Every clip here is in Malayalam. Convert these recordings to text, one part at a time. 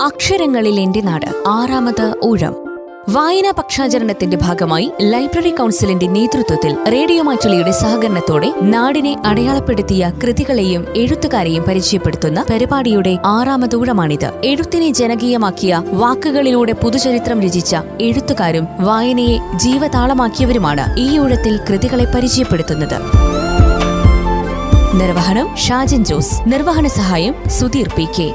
അക്ഷരങ്ങളിൽ എന്റെ നാട് 6ാമത് ഊഴം വായനാ പക്ഷാചരണത്തിന്റെ ഭാഗമായി ലൈബ്രറി കൗൺസിലിന്റെ നേതൃത്വത്തിൽ റേഡിയോ മാറ്റുലിയുടെ സഹകരണത്തോടെ നാടിനെ അടയാളപ്പെടുത്തിയ കൃതികളെയും എഴുത്തുകാരെയും പരിചയപ്പെടുത്തുന്ന പരിപാടിയുടെ 6ാമത് ഊഴമാണിത്. എഴുത്തിനെ ജനകീയമാക്കിയ, വാക്കുകളിലൂടെ പുതുചരിത്രം രചിച്ച എഴുത്തുകാരും വായനയെ ജീവതാളമാക്കിയവരുമാണ് ഈ ഊഴത്തിൽ കൃതികളെ പരിചയപ്പെടുത്തുന്നത്. നിർവഹണം ഷാജൻ ജോസ്. നിർവഹണ സഹായം സുധീർ പി.കെ.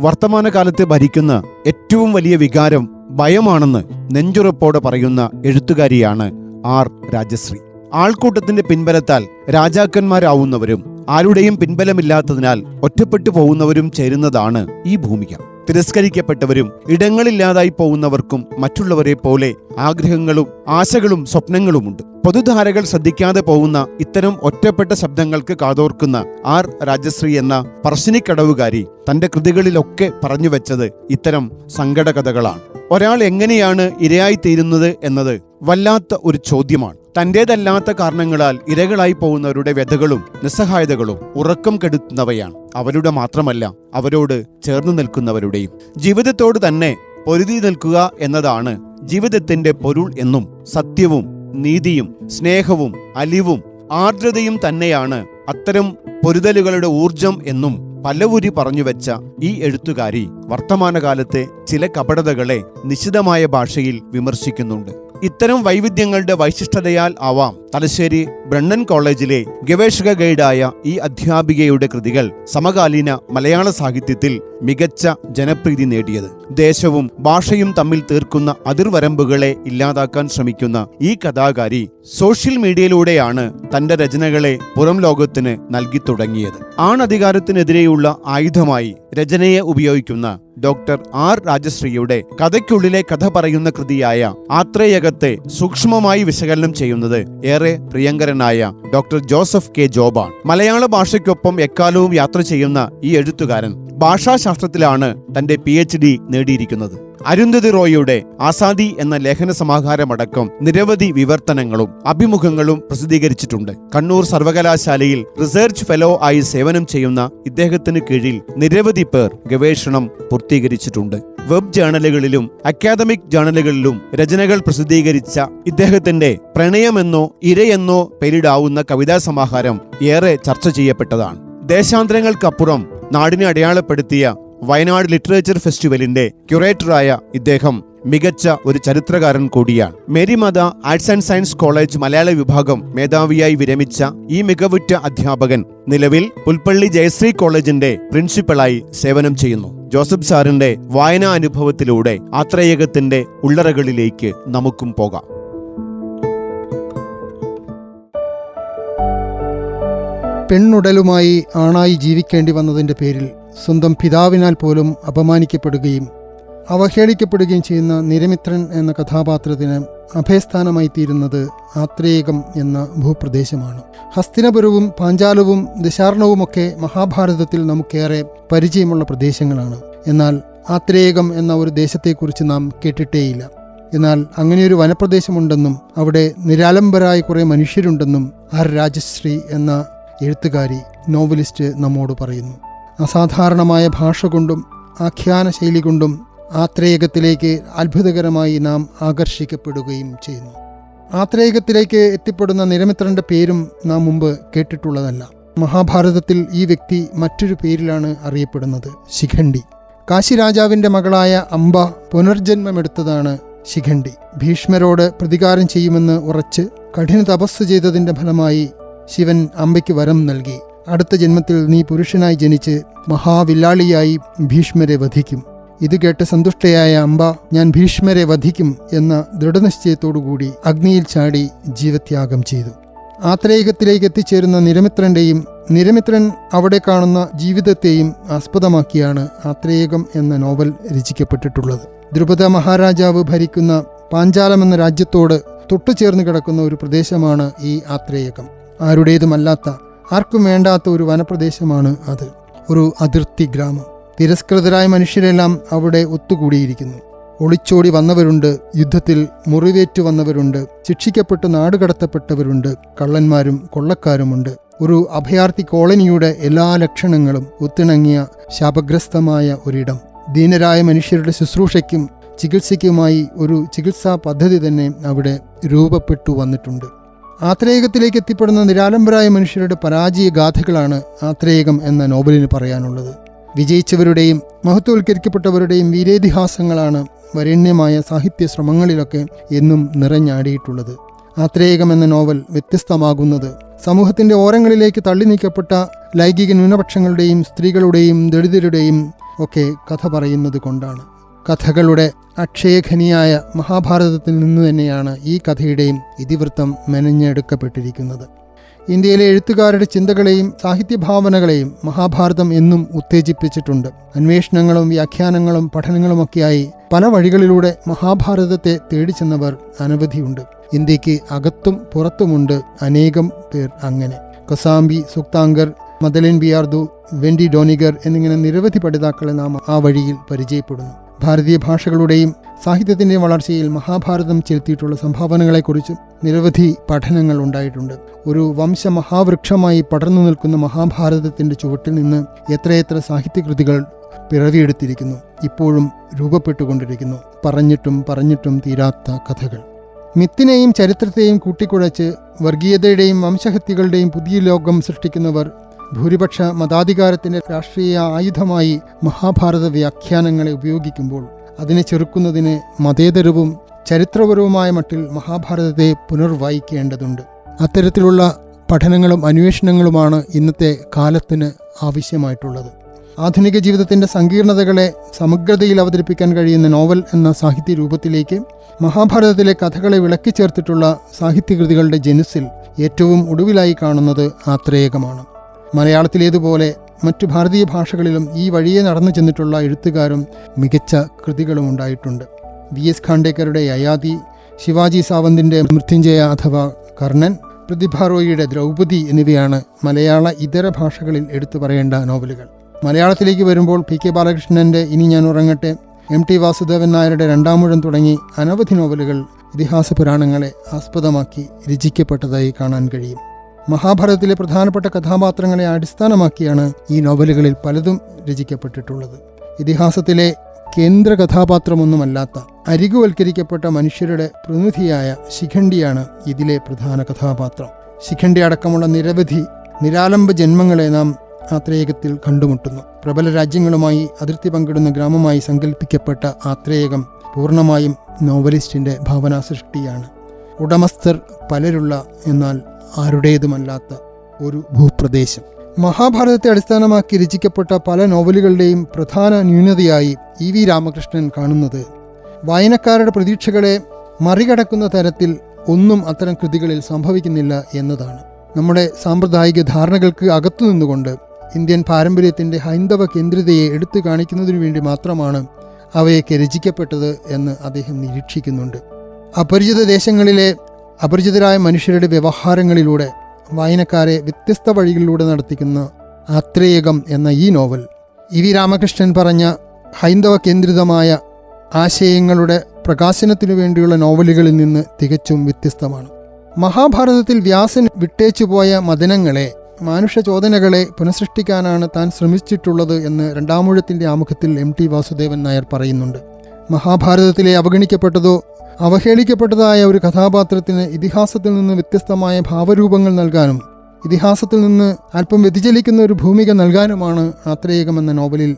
വർത്തമാനകാലത്തെ ഭരിക്കുന്ന ഏറ്റവും വലിയ വികാരം ഭയമാണെന്ന് നെഞ്ചുറപ്പോടെ പറയുന്ന എഴുത്തുകാരിയാണ് ആർ രാജശ്രീ. ആൾക്കൂട്ടത്തിന്റെ പിൻബലത്താൽ രാജാക്കന്മാരാവുന്നവരും ആരുടെയും പിൻബലമില്ലാത്തതിനാൽ ഒറ്റപ്പെട്ടു പോകുന്നവരും ചേരുന്നതാണ് ഈ ഭൂമിക. തിരസ്കരിക്കപ്പെട്ടവരും ഇടങ്ങളില്ലാതായി പോകുന്നവർക്കും മറ്റുള്ളവരെ പോലെ ആഗ്രഹങ്ങളും ആശകളും സ്വപ്നങ്ങളുമുണ്ട്. പൊതുധാരകൾ ശ്രദ്ധിക്കാതെ പോകുന്ന ഇത്തരം ഒറ്റപ്പെട്ട ശബ്ദങ്ങൾക്ക് കാതോർക്കുന്ന ആർ രാജശ്രീ എന്ന പറശ്ശിനിക്കടവുകാരി തന്റെ കൃതികളിലൊക്കെ പറഞ്ഞുവെച്ചത് ഇത്തരം സങ്കടകഥകളാണ്. ഒരാൾ എങ്ങനെയാണ് ഇരയായിത്തീരുന്നത് എന്നത് വല്ലാത്ത ഒരു ചോദ്യമാണ്. തന്റേതല്ലാത്ത കാരണങ്ങളാൽ ഇരകളായി പോകുന്നവരുടെ വ്യഥകളും നിസ്സഹായതകളും ഉറക്കം കെടുത്തുന്നവയാണ്. അവരുടെ മാത്രമല്ല, അവരോട് ചേർന്നു നിൽക്കുന്നവരുടെയും. ജീവിതത്തോട് തന്നെ പൊരുതി നിൽക്കുക എന്നതാണ് ജീവിതത്തിന്റെ പൊരുൾ എന്നും സത്യവും നീതിയും സ്നേഹവും അലിവും ആർദ്രതയും തന്നെയാണ് അത്തരം പൊരുതലുകളുടെ ഊർജം എന്നും പലവുരി പറഞ്ഞുവെച്ച ഈ എഴുത്തുകാരി വർത്തമാനകാലത്തെ ചില കപടതകളെ നിശിതമായ ഭാഷയിൽ വിമർശിക്കുന്നുണ്ട്. ഇത്തരം വൈവിധ്യങ്ങളുടെ വൈശിഷ്ട്യതയാൽ ആവാം തലശ്ശേരി ബ്രണ്ണൻ കോളേജിലെ ഗവേഷക ഗൈഡായ ഈ അധ്യാപികയുടെ കൃതികൾ സമകാലീന മലയാള സാഹിത്യത്തിൽ മികച്ച ജനപ്രീതി നേടിയത്. ദേശവും ഭാഷയും തമ്മിൽ തീർക്കുന്ന അതിർവരമ്പുകളെ ഇല്ലാതാക്കാൻ ശ്രമിക്കുന്ന ഈ കഥാകാരി സോഷ്യൽ മീഡിയയിലൂടെയാണ് തന്റെ രചനകളെ പുറം ലോകത്തിന് നൽകി തുടങ്ങിയത്. ആണധികാരത്തിനെതിരെയുള്ള ആയുധമായി രചനയെ ഉപയോഗിക്കുന്ന ഡോക്ടർ ആർ രാജശ്രീയുടെ കഥയ്ക്കുള്ളിലെ കഥ പറയുന്ന കൃതിയായ ആത്രേയകത്തെ സൂക്ഷ്മമായി വിശകലനം ചെയ്യുന്നത് ഏറെ പ്രിയങ്കരനായ ഡോക്ടർ ജോസഫ് കെ ജോബാണ്. മലയാള ഭാഷയ്ക്കൊപ്പം എക്കാലവും യാത്ര ചെയ്യുന്ന ഈ എഴുത്തുകാരൻ ഭാഷാശാസ്ത്രത്തിലാണ് തന്റെ PhD നേടിയിരിക്കുന്നത്. അരുന്ധതി റോയിയുടെ ആസാദി എന്ന ലേഖന സമാഹാരമടക്കം നിരവധി വിവർത്തനങ്ങളും അഭിമുഖങ്ങളും പ്രസിദ്ധീകരിച്ചിട്ടുണ്ട്. കണ്ണൂർ സർവകലാശാലയിൽ റിസർച്ച് ഫെലോ ആയി സേവനം ചെയ്യുന്ന ഇദ്ദേഹത്തിന് കീഴിൽ നിരവധി പേർ ഗവേഷണം പൂർത്തീകരിച്ചിട്ടുണ്ട്. വെബ് ജേണലുകളിലും അക്കാദമിക് ജേണലുകളിലും രചനകൾ പ്രസിദ്ധീകരിച്ച ഇദ്ദേഹത്തിന്റെ പ്രണയമെന്നോ ഇരയെന്നോ പേരിടാവുന്ന കവിതാ സമാഹാരം ഏറെ ചർച്ച ചെയ്യപ്പെട്ടതാണ്. ദേശാന്തരങ്ങൾക്കപ്പുറം നാടിനെ അടയാളപ്പെടുത്തിയ വയനാട് ലിറ്ററേച്ചർ ഫെസ്റ്റിവലിന്റെ ക്യൂറേറ്ററായ ഇദ്ദേഹം മികച്ച ഒരു ചരിത്രകാരൻ കൂടിയാണ്. Marymatha arts and science college മലയാള വിഭാഗം മേധാവിയായി വിരമിച്ച ഈ മികവുറ്റ അധ്യാപകൻ നിലവിൽ പുൽപ്പള്ളി ജയശ്രീ കോളേജിന്റെ പ്രിൻസിപ്പളായി സേവനം ചെയ്യുന്നു. ജോസഫ് സാറിന്റെ വായനാ അനുഭവത്തിലൂടെ ആത്രേയകത്തിന്റെ ഉള്ളറകളിലേക്ക് നമുക്കും പോകാം. പെണ്ണുടലുമായി ആണായി ജീവിക്കേണ്ടി വന്നതിൻ്റെ പേരിൽ സ്വന്തം പിതാവിനാൽ പോലും അപമാനിക്കപ്പെടുകയും അവഹേളിക്കപ്പെടുകയും ചെയ്യുന്ന നിരമിത്രൻ എന്ന കഥാപാത്രത്തിന് അഭയസ്ഥാനമായി തീരുന്നത് ആത്രേയകം എന്ന ഭൂപ്രദേശമാണ്. ഹസ്തിനപുരവും പാഞ്ചാലവും ദശാർണവുമൊക്കെ മഹാഭാരതത്തിൽ നമുക്കേറെ പരിചയമുള്ള പ്രദേശങ്ങളാണ്. എന്നാൽ ആത്രേയകം എന്ന ഒരു ദേശത്തെക്കുറിച്ച് നാം കേട്ടിട്ടേയില്ല. എന്നാൽ അങ്ങനെയൊരു വനപ്രദേശമുണ്ടെന്നും അവിടെ നിരാലംബരായ കുറേ മനുഷ്യരുണ്ടെന്നും ആർ രാജശ്രീ എന്ന എഴുത്തുകാരി നോവലിസ്റ്റ് നമ്മോട് പറയുന്നു. അസാധാരണമായ ഭാഷ കൊണ്ടും ആഖ്യാന ശൈലി കൊണ്ടും ആത്രേയകത്തിലേക്ക് അത്ഭുതകരമായി നാം ആകർഷിക്കപ്പെടുകയും ചെയ്യുന്നു. ആത്രേയകത്തിലേക്ക് എത്തിപ്പെടുന്ന നിരമിത്രന്റെ പേരും നാം മുമ്പ് കേട്ടിട്ടുള്ളതല്ല. മഹാഭാരതത്തിൽ ഈ വ്യക്തി മറ്റൊരു പേരിലാണ് അറിയപ്പെടുന്നത്, ശിഖണ്ഡി. കാശിരാജാവിൻ്റെ മകളായ അംബ പുനർജന്മമെടുത്തതാണ് ശിഖണ്ഡി. ഭീഷ്മരോട് പ്രതികാരം ചെയ്യുമെന്ന് ഉറച്ച് കഠിന തപസ് ചെയ്തതിൻ്റെ ഫലമായി ശിവൻ അംബയ്ക്ക് വരം നൽകി. അടുത്ത ജന്മത്തിൽ നീ പുരുഷനായി ജനിച്ച് മഹാവില്ലാളിയായി ഭീഷ്മരെ വധിക്കും. ഇത് കേട്ട് സന്തുഷ്ടയായ അംബ ഞാൻ ഭീഷ്മരെ വധിക്കും എന്ന ദൃഢനിശ്ചയത്തോടുകൂടി അഗ്നിയിൽ ചാടി ജീവത്യാഗം ചെയ്തു. ആത്രേയകത്തിലേക്ക് എത്തിച്ചേരുന്ന നിരമിത്രൻ്റെയും നിരമിത്രൻ അവിടെ കാണുന്ന ജീവിതത്തെയും ആസ്പദമാക്കിയാണ് ആത്രേയകം എന്ന നോവൽ രചിക്കപ്പെട്ടിട്ടുള്ളത്. ദ്രുപദ മഹാരാജാവ് ഭരിക്കുന്ന പാഞ്ചാലം എന്ന രാജ്യത്തോട് തൊട്ടുചേർന്ന് കിടക്കുന്ന ഒരു പ്രദേശമാണ് ഈ ആത്രേയകം. ആരുടേതുമല്ലാത്ത, ആർക്കും വേണ്ടാത്ത ഒരു വനപ്രദേശമാണ് അത്. ഒരു അതിർത്തി ഗ്രാമം. തിരസ്കൃതരായ മനുഷ്യരെല്ലാം അവിടെ ഒത്തുകൂടിയിരിക്കുന്നു. ഒളിച്ചോടി വന്നവരുണ്ട്, യുദ്ധത്തിൽ മുറിവേറ്റു വന്നവരുണ്ട്, ശിക്ഷിക്കപ്പെട്ട് നാടുകടത്തപ്പെട്ടവരുണ്ട്, കള്ളന്മാരും കൊള്ളക്കാരുമുണ്ട്. ഒരു അഭയാർത്ഥി കോളനിയുടെ എല്ലാ ലക്ഷണങ്ങളും ഒത്തിണങ്ങിയ ശാപഗ്രസ്തമായ ഒരിടം. ദീനരായ മനുഷ്യരുടെ ശുശ്രൂഷയ്ക്കും ചികിത്സയ്ക്കുമായി ഒരു ചികിത്സാ പദ്ധതി തന്നെ അവിടെ രൂപപ്പെട്ടു വന്നിട്ടുണ്ട്. ആത്രേയകത്തിലേക്ക് എത്തിപ്പെടുന്ന നിരാലംബരായ മനുഷ്യരുടെ പരാജയ ഗാഥകളാണ് ആത്രേയകം എന്ന നോവലിന് പറയാനുള്ളത്. വിജയിച്ചവരുടെയും മഹത്വവൽക്കരിക്കപ്പെട്ടവരുടെയും വീരേതിഹാസങ്ങളാണ് വരേണ്യമായ സാഹിത്യ ശ്രമങ്ങളിലൊക്കെ എന്നും നിറഞ്ഞാടിയിട്ടുള്ളത്. ആത്രേയകം എന്ന നോവൽ വ്യത്യസ്തമാകുന്നത് സമൂഹത്തിന്റെ ഓരങ്ങളിലേക്ക് തള്ളി നീക്കപ്പെട്ട ലൈംഗിക ന്യൂനപക്ഷങ്ങളുടെയും സ്ത്രീകളുടെയും ദളിതരുടെയും ഒക്കെ കഥ പറയുന്നത് കൊണ്ടാണ്. കഥകളുടെ അക്ഷയഖനിയായ മഹാഭാരതത്തിൽ നിന്ന് തന്നെയാണ് ഈ കഥയുടെയും ഇതിവൃത്തം മെനഞ്ഞെടുക്കപ്പെട്ടിരിക്കുന്നത്. ഇന്ത്യയിലെ എഴുത്തുകാരുടെ ചിന്തകളെയും സാഹിത്യഭാവനകളെയും മഹാഭാരതം എന്നും ഉത്തേജിപ്പിച്ചിട്ടുണ്ട്. അന്വേഷണങ്ങളും വ്യാഖ്യാനങ്ങളും പഠനങ്ങളുമൊക്കെയായി പല വഴികളിലൂടെ മഹാഭാരതത്തെ തേടിച്ചെന്നവർ അനവധിയുണ്ട്. ഇന്ത്യക്ക് അകത്തും പുറത്തുമുണ്ട് അനേകം പേർ അങ്ങനെ. കൊസാംബി, സുക്താങ്കർ, മദലിൻ ബിയാർദു, വെൻഡി ഡോണിഗർ എന്നിങ്ങനെ നിരവധി പഠിതാക്കളെ നാം ആ വഴിയിൽ പരിചയപ്പെടുന്നു. ഭാരതീയ ഭാഷകളുടെയും സാഹിത്യത്തിൻ്റെയും വളർച്ചയിൽ മഹാഭാരതം ചെലുത്തിയിട്ടുള്ള സംഭാവനകളെക്കുറിച്ച് നിരവധി പഠനങ്ങൾ ഉണ്ടായിട്ടുണ്ട്. ഒരു വംശമഹാവൃക്ഷമായി പടർന്നു നിൽക്കുന്ന മഹാഭാരതത്തിൻ്റെ ചുവട്ടിൽ നിന്ന് എത്രയെത്ര സാഹിത്യകൃതികൾ പിറവിയെടുത്തിരിക്കുന്നു, ഇപ്പോഴും രൂപപ്പെട്ടുകൊണ്ടിരിക്കുന്നു. പറഞ്ഞിട്ടും തീരാത്ത കഥകൾ. മിത്തിനെയും ചരിത്രത്തെയും കൂട്ടിക്കുഴച്ച് വർഗീയതയുടെയും വംശഹത്യകളുടെയും പുതിയ ലോകം സൃഷ്ടിക്കുന്നവർ ഭൂരിപക്ഷ മതാധികാരത്തിൻ്റെ രാഷ്ട്രീയ ആയുധമായി മഹാഭാരത വ്യാഖ്യാനങ്ങളെ ഉപയോഗിക്കുമ്പോൾ അതിനെ ചെറുക്കുന്നതിന് മതേതരവും ചരിത്രപരവുമായ മട്ടിൽ മഹാഭാരതത്തെ പുനർവായിക്കേണ്ടതുണ്ട്. അത്തരത്തിലുള്ള പഠനങ്ങളും അന്വേഷണങ്ങളുമാണ് ഇന്നത്തെ കാലത്തിന് ആവശ്യമായിട്ടുള്ളത്. ആധുനിക ജീവിതത്തിൻ്റെ സങ്കീർണതകളെ സമഗ്രതയിൽ അവതരിപ്പിക്കാൻ കഴിയുന്ന നോവൽ എന്ന സാഹിത്യ രൂപത്തിലേക്ക് മഹാഭാരതത്തിലെ കഥകളെ വിളക്കിച്ചേർത്തിട്ടുള്ള സാഹിത്യകൃതികളുടെ ജനുസിൽ ഏറ്റവും ഒടുവിലായി കാണുന്നത് ആത്രേയകമാണ്. മലയാളത്തിലേതുപോലെ മറ്റു ഭാരതീയ ഭാഷകളിലും ഈ വഴിയെ നടന്നു ചെന്നിട്ടുള്ള എഴുത്തുകാരും മികച്ച കൃതികളും ഉണ്ടായിട്ടുണ്ട്. V.S. ഖാണ്ടേക്കറുടെ യയാതി, ശിവാജി സാവന്തിൻ്റെ മൃത്യുഞ്ജയ അഥവാ കർണൻ, പ്രതിഭ റോയിയുടെ ദ്രൗപദി എന്നിവയാണ് മലയാള ഇതര ഭാഷകളിൽ എടുത്തു പറയേണ്ട നോവലുകൾ. മലയാളത്തിലേക്ക് വരുമ്പോൾ P.K. ബാലകൃഷ്ണൻ്റെ ഇനി ഞാൻ ഉറങ്ങട്ടെ, M.T. വാസുദേവൻ നായരുടെ രണ്ടാമൂഴം തുടങ്ങി അനവധി നോവലുകൾ ഇതിഹാസ പുരാണങ്ങളെ ആസ്പദമാക്കി രചിക്കപ്പെട്ടതായി കാണാൻ കഴിയും. മഹാഭാരതത്തിലെ പ്രധാനപ്പെട്ട കഥാപാത്രങ്ങളെ അടിസ്ഥാനമാക്കിയാണ് ഈ നോവലുകളിൽ പലതും രചിക്കപ്പെട്ടിട്ടുള്ളത്. ഇതിഹാസത്തിലെ കേന്ദ്ര കഥാപാത്രമൊന്നുമല്ലാത്ത അരികുവൽക്കരിക്കപ്പെട്ട മനുഷ്യരുടെ പ്രതിനിധിയായ ശിഖണ്ഡിയാണ് ഇതിലെ പ്രധാന കഥാപാത്രം. ശിഖണ്ഡി അടക്കമുള്ള നിരവധി നിരാലംബ ജന്മങ്ങളെ നാം ആത്രേയകത്തിൽ കണ്ടുമുട്ടുന്നു. പ്രബല രാജ്യങ്ങളുമായി അതിർത്തി പങ്കിടുന്ന ഗ്രാമമായി സങ്കല്പിക്കപ്പെട്ട ആത്രേയകം പൂർണ്ണമായും നോവലിസ്റ്റിൻ്റെ ഭാവനാസൃഷ്ടിയാണ്. ഉടമസ്ഥർ പലരുള്ള എന്നാൽ ആരുടേതുമല്ലാത്ത ഒരു ഭൂപ്രദേശം. മഹാഭാരതത്തെ അടിസ്ഥാനമാക്കി രചിക്കപ്പെട്ട പല നോവലുകളുടെയും പ്രധാന ന്യൂനതയായി E.V. രാമകൃഷ്ണൻ കാണുന്നത് വായനക്കാരുടെ പ്രതീക്ഷകളെ മറികടക്കുന്ന തരത്തിൽ ഒന്നും അത്തരം കൃതികളിൽ സംഭവിക്കുന്നില്ല എന്നതാണ്. നമ്മുടെ സാമ്പ്രദായിക ധാരണകൾക്ക് അകത്തുനിന്നുകൊണ്ട് ഇന്ത്യൻ പാരമ്പര്യത്തിൻ്റെ ഹൈന്ദവ കേന്ദ്രിതയെ എടുത്തു കാണിക്കുന്നതിനു വേണ്ടി മാത്രമാണ് അവയൊക്കെ രചിക്കപ്പെട്ടത് എന്ന് അദ്ദേഹം നിരീക്ഷിക്കുന്നുണ്ട്. അപരിചിത ദേശങ്ങളിലെ അപരിചിതരായ മനുഷ്യരുടെ വ്യവഹാരങ്ങളിലൂടെ വായനക്കാരെ വ്യത്യസ്ത വഴികളിലൂടെ നടത്തിക്കുന്ന ആത്രേയകം എന്ന ഈ നോവൽ E.V. രാമകൃഷ്ണൻ പറഞ്ഞ ഹൈന്ദവ കേന്ദ്രിതമായ ആശയങ്ങളുടെ പ്രകാശനത്തിനു വേണ്ടിയുള്ള നോവലുകളിൽ നിന്ന് തികച്ചും വ്യത്യസ്തമാണ്. മഹാഭാരതത്തിൽ വ്യാസൻ വിട്ടേച്ചുപോയ മദനങ്ങളെ, മാനുഷചോദനകളെ പുനഃസൃഷ്ടിക്കാനാണ് താൻ ശ്രമിച്ചിട്ടുള്ളത് എന്ന് രണ്ടാമൂഴത്തിൻ്റെ ആമുഖത്തിൽ M.T. വാസുദേവൻ നായർ പറയുന്നുണ്ട്. മഹാഭാരതത്തിലെ അവഗണിക്കപ്പെട്ടതോ അവഹേളിക്കപ്പെട്ടതായ ഒരു കഥാപാത്രത്തിന് ഇതിഹാസത്തിൽ നിന്ന് വ്യത്യസ്തമായ ഭാവരൂപങ്ങൾ നൽകാനും ഇതിഹാസത്തിൽ നിന്ന് അല്പം വ്യതിചലിക്കുന്ന ഒരു ഭൂമിക നൽകാനുമാണ് ആത്രേയകം എന്ന നോവലിൽ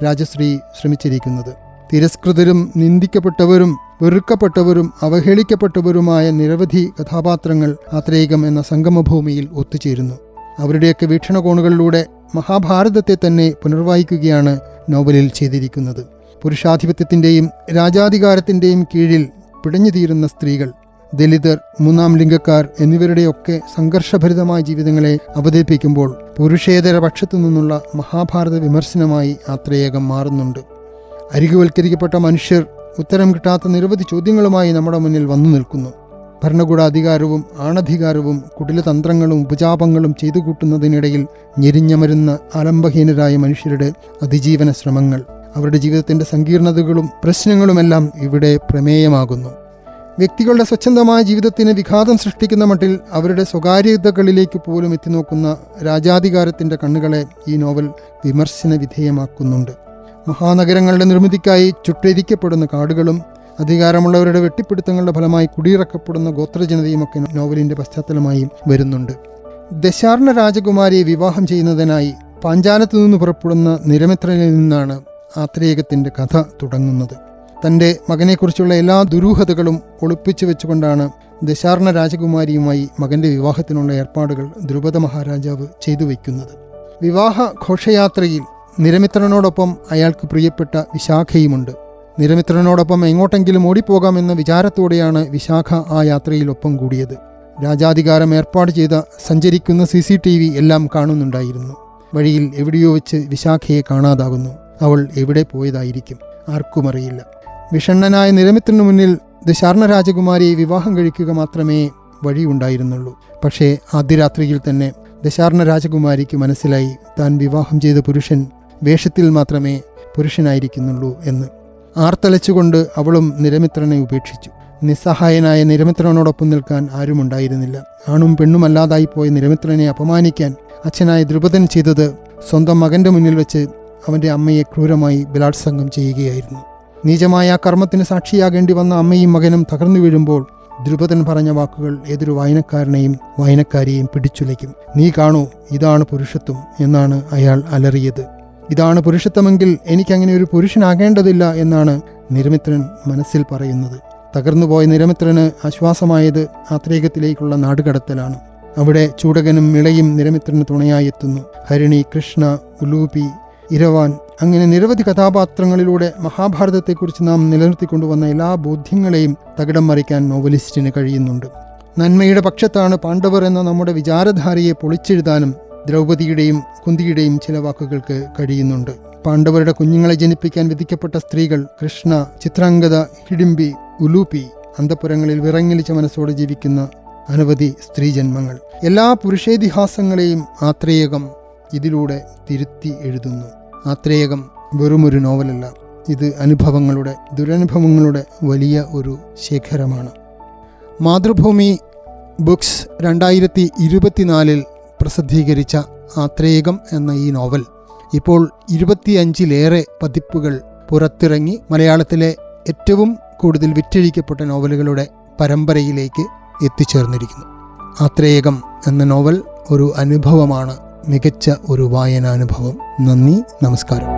രാജശ്രീ ശ്രമിച്ചിരിക്കുന്നത്. തിരസ്കൃതരും നിന്ദിക്കപ്പെട്ടവരും വെറുക്കപ്പെട്ടവരും അവഹേളിക്കപ്പെട്ടവരുമായ നിരവധി കഥാപാത്രങ്ങൾ ആത്രേയകം എന്ന സംഗമഭൂമിയിൽ ഒത്തുചേരുന്നു. അവരുടെയൊക്കെ വീക്ഷണകോണുകളിലൂടെ മഹാഭാരതത്തെ തന്നെ പുനർവായിക്കുകയാണ് നോവലിൽ ചെയ്തിരിക്കുന്നത്. പുരുഷാധിപത്യത്തിൻ്റെയും രാജാധികാരത്തിൻ്റെയും കീഴിൽ പിടഞ്ഞുതീരുന്ന സ്ത്രീകൾ, ദലിതർ, മൂന്നാം ലിംഗക്കാർ എന്നിവരുടെയൊക്കെ സംഘർഷഭരിതമായ ജീവിതങ്ങളെ അവതരിപ്പിക്കുമ്പോൾ പുരുഷേതര പക്ഷത്തു നിന്നുള്ള മഹാഭാരത വിമർശനമായി ആത്രേയകം മാറുന്നുണ്ട്. അരികുവൽക്കരിക്കപ്പെട്ട മനുഷ്യർ ഉത്തരം കിട്ടാത്ത നിരവധി ചോദ്യങ്ങളുമായി നമ്മുടെ മുന്നിൽ വന്നു നിൽക്കുന്നു. ഭരണകൂടാധികാരവും ആണധികാരവും കുടിലതന്ത്രങ്ങളും ഉപജാപങ്ങളും ചെയ്തു കൂട്ടുന്നതിനിടയിൽ ഞെരിഞ്ഞമരുന്ന ആലംബഹീനരായ മനുഷ്യരുടെ അതിജീവന ശ്രമങ്ങൾ, അവരുടെ ജീവിതത്തിൻ്റെ സങ്കീർണതകളും പ്രശ്നങ്ങളുമെല്ലാം ഇവിടെ പ്രമേയമാകുന്നു. വ്യക്തികളുടെ സ്വച്ഛന്തമായ ജീവിതത്തിന് വിഘാതം സൃഷ്ടിക്കുന്ന മട്ടിൽ അവരുടെ സ്വകാര്യതകളിലേക്ക് പോലും എത്തിനോക്കുന്ന രാജാധികാരത്തിൻ്റെ കണ്ണുകളെ ഈ നോവൽ വിമർശന വിധേയമാക്കുന്നുണ്ട്. മഹാനഗരങ്ങളുടെ നിർമ്മിതിക്കായി ചുട്ടെരിക്കപ്പെടുന്ന കാടുകളും അധികാരമുള്ളവരുടെ വെട്ടിപ്പിടുത്തങ്ങളുടെ ഫലമായി കുടിയിറക്കപ്പെടുന്ന ഗോത്രജനതയുമൊക്കെ നോവലിൻ്റെ പശ്ചാത്തലമായി വരുന്നുണ്ട്. ദശാർണ രാജകുമാരിയെ വിവാഹം ചെയ്യുന്നതിനായി പാഞ്ചാലത്തു നിന്ന് പുറപ്പെടുന്ന നിരമിത്രനിൽ നിന്നാണ് ആത്രേയകത്തിൻ്റെ കഥ തുടങ്ങുന്നത്. തൻ്റെ മകനെക്കുറിച്ചുള്ള എല്ലാ ദുരൂഹതകളും ഒളിപ്പിച്ചു വെച്ചുകൊണ്ടാണ് ദശാർണ രാജകുമാരിയുമായി മകൻ്റെ വിവാഹത്തിനുള്ള ഏർപ്പാടുകൾ ദ്രുപദ മഹാരാജാവ് ചെയ്തു വയ്ക്കുന്നത്. വിവാഹ ഘോഷയാത്രയിൽ നിരമിത്രനോടൊപ്പം അയാൾക്ക് പ്രിയപ്പെട്ട വിശാഖയുമുണ്ട്. നിരമിത്രനോടൊപ്പം എങ്ങോട്ടെങ്കിലും ഓടിപ്പോകാമെന്ന വിചാരത്തോടെയാണ് വിശാഖ ആ യാത്രയിൽ ഒപ്പം കൂടിയത്. രാജാധികാരം ഏർപ്പാട് ചെയ്ത സഞ്ചരിക്കുന്ന CCTV എല്ലാം കാണുന്നുണ്ടായിരുന്നു. വഴിയിൽ എവിടെയോ വെച്ച് വിശാഖയെ കാണാതാകുന്നു. അവൾ എവിടെ പോയതായിരിക്കും? ആർക്കും അറിയില്ല. വിഷണ്ണനായ നിരമിത്രനു മുന്നിൽ ദശാർണ രാജകുമാരിയെ വിവാഹം കഴിക്കുക മാത്രമേ വഴിയുണ്ടായിരുന്നുള്ളൂ. പക്ഷേ ആദ്യ രാത്രിയിൽ തന്നെ ദശാർണ രാജകുമാരിക്ക് മനസ്സിലായി താൻ വിവാഹം ചെയ്ത പുരുഷൻ വേഷത്തിൽ മാത്രമേ പുരുഷനായിരിക്കുന്നുള്ളൂ എന്ന്. ആർത്തലച്ചുകൊണ്ട് അവളും നിരമിത്രനെ ഉപേക്ഷിച്ചു. നിസ്സഹായനായ നിരമിത്രനോടൊപ്പം നിൽക്കാൻ ആരുമുണ്ടായിരുന്നില്ല. ആണും പെണ്ണുമല്ലാതായിപ്പോയ നിരമിത്രനെ അപമാനിക്കാൻ അച്ഛനായ ദ്രുപദൻ ചെയ്തത് സ്വന്തം മകൻ്റെ മുന്നിൽ വെച്ച് അവൻ്റെ അമ്മയെ ക്രൂരമായി ബലാത്സംഗം ചെയ്യുകയായിരുന്നു. നീചമായ ആ കർമ്മത്തിന് സാക്ഷിയാകേണ്ടി വന്ന അമ്മയും മകനും തകർന്നു വീഴുമ്പോൾ ദ്രുപദൻ പറഞ്ഞ വാക്കുകൾ ഏതൊരു വായനക്കാരനെയും വായനക്കാരിയെയും പിടിച്ചുലയ്ക്കും. നീ കാണൂ, ഇതാണ് പുരുഷത്വം എന്നാണ് അയാൾ അലറിയത്. ഇതാണ് പുരുഷത്വമെങ്കിൽ എനിക്കങ്ങനെ ഒരു പുരുഷനാകേണ്ടതില്ല എന്നാണ് നിരമിത്രൻ മനസ്സിൽ പറയുന്നത്. തകർന്നുപോയ നിരമിത്രന് ആശ്വാസമായത് ആത്രേയകത്തിലേക്കുള്ള നാടുകടത്തലാണ്. അവിടെ ചൂടകനും ഇളയും നിരമിത്രന് തുണയായി എത്തുന്നു. ഹരിണി, കൃഷ്ണ, ഉലൂപി, ഇരവാൻ, അങ്ങനെ നിരവധി കഥാപാത്രങ്ങളിലൂടെ മഹാഭാരതത്തെക്കുറിച്ച് നാം നിലനിർത്തിക്കൊണ്ടുവന്ന എല്ലാ ബോധ്യങ്ങളെയും തകിടം മറിക്കാൻ നോവലിസ്റ്റിന് കഴിയുന്നുണ്ട്. നന്മയുടെ പക്ഷത്താണ് പാണ്ഡവർ എന്ന നമ്മുടെ വിചാരധാരയെ പൊളിച്ചെഴുതാനും ദ്രൗപദിയുടെയും കുന്തിയുടെയും ചില വാക്കുകൾക്ക് കഴിയുന്നുണ്ട്. പാണ്ഡവരുടെ കുഞ്ഞുങ്ങളെ ജനിപ്പിക്കാൻ വിധിക്കപ്പെട്ട സ്ത്രീകൾ കൃഷ്ണ, ചിത്രാംഗത, ഹിഡിംബി, ഉലൂപി, അന്തഃപുരങ്ങളിൽ വിറങ്ങലിച്ച മനസ്സോടെ ജീവിക്കുന്ന അനവധി സ്ത്രീജന്മങ്ങൾ. എല്ലാ പുരുഷേതിഹാസങ്ങളെയും ആത്രേയകം ഇതിലൂടെ തിരുത്തി എഴുതുന്നു. ആത്രേയകം വെറുമൊരു നോവലല്ല, ഇത് അനുഭവങ്ങളുടെ, ദുരനുഭവങ്ങളുടെ വലിയ ഒരു ശേഖരമാണ്. മാതൃഭൂമി ബുക്സ് 2024 പ്രസിദ്ധീകരിച്ച ആത്രേയകം എന്ന ഈ നോവൽ ഇപ്പോൾ 25-ലേറെ പതിപ്പുകൾ പുറത്തിറങ്ങി മലയാളത്തിലെ ഏറ്റവും കൂടുതൽ വിറ്റഴിക്കപ്പെട്ട നോവലുകളുടെ പരമ്പരയിലേക്ക് എത്തിച്ചേർന്നിരിക്കുന്നു. ആത്രേയകം എന്ന നോവൽ ഒരു അനുഭവമാണ്, മികച്ച ഒരു വായനാനുഭവം. നന്ദി, നമസ്കാരം.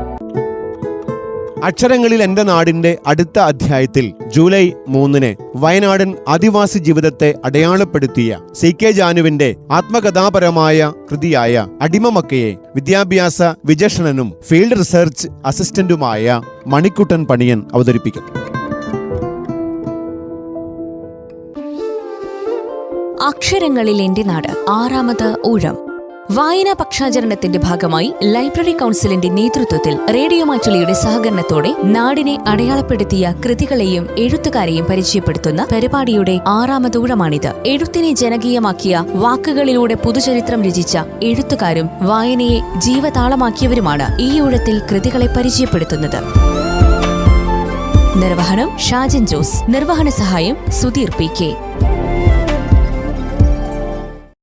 അക്ഷരങ്ങളിൽ എൻ്റെ നാടിൻ്റെ അടുത്ത അധ്യായത്തിൽ ജൂലൈ 3 വയനാടൻ ആദിവാസി ജീവിതത്തെ അടയാളപ്പെടുത്തിയ CK ജാനുവിന്റെ ആത്മകഥാപരമായ കൃതിയായ അടിമമക്കയെ വിദ്യാഭ്യാസ വിചക്ഷണനും ഫീൽഡ് റിസർച്ച് അസിസ്റ്റന്റുമായ മണിക്കുട്ടൻ പണിയൻ അവതരിപ്പിക്കും. അക്ഷരങ്ങളിൽ എൻ്റെ നാട് 6ാമത് ഊഴം വായനാ പക്ഷാചരണത്തിന്റെ ഭാഗമായി ലൈബ്രറി കൗൺസിലിന്റെ നേതൃത്വത്തിൽ റേഡിയോ മാറ്റുലിയുടെ സഹകരണത്തോടെ നാടിനെ അടയാളപ്പെടുത്തിയ കൃതികളെയും എഴുത്തുകാരെയും പരിചയപ്പെടുത്തുന്ന പരിപാടിയുടെ 6ാമത് ഊഴമാണിത്. എഴുത്തിനെ ജനകീയമാക്കിയ, വാക്കുകളിലൂടെ പുതുചരിത്രം രചിച്ച എഴുത്തുകാരും വായനയെ ജീവതാളമാക്കിയവരുമാണ് ഈ ഊഴത്തിൽ കൃതികളെ പരിചയപ്പെടുത്തുന്നത്. നിർവഹണം ഷാജൻ ജോസ്. നിർവഹണ സഹായം സുധീർ PK.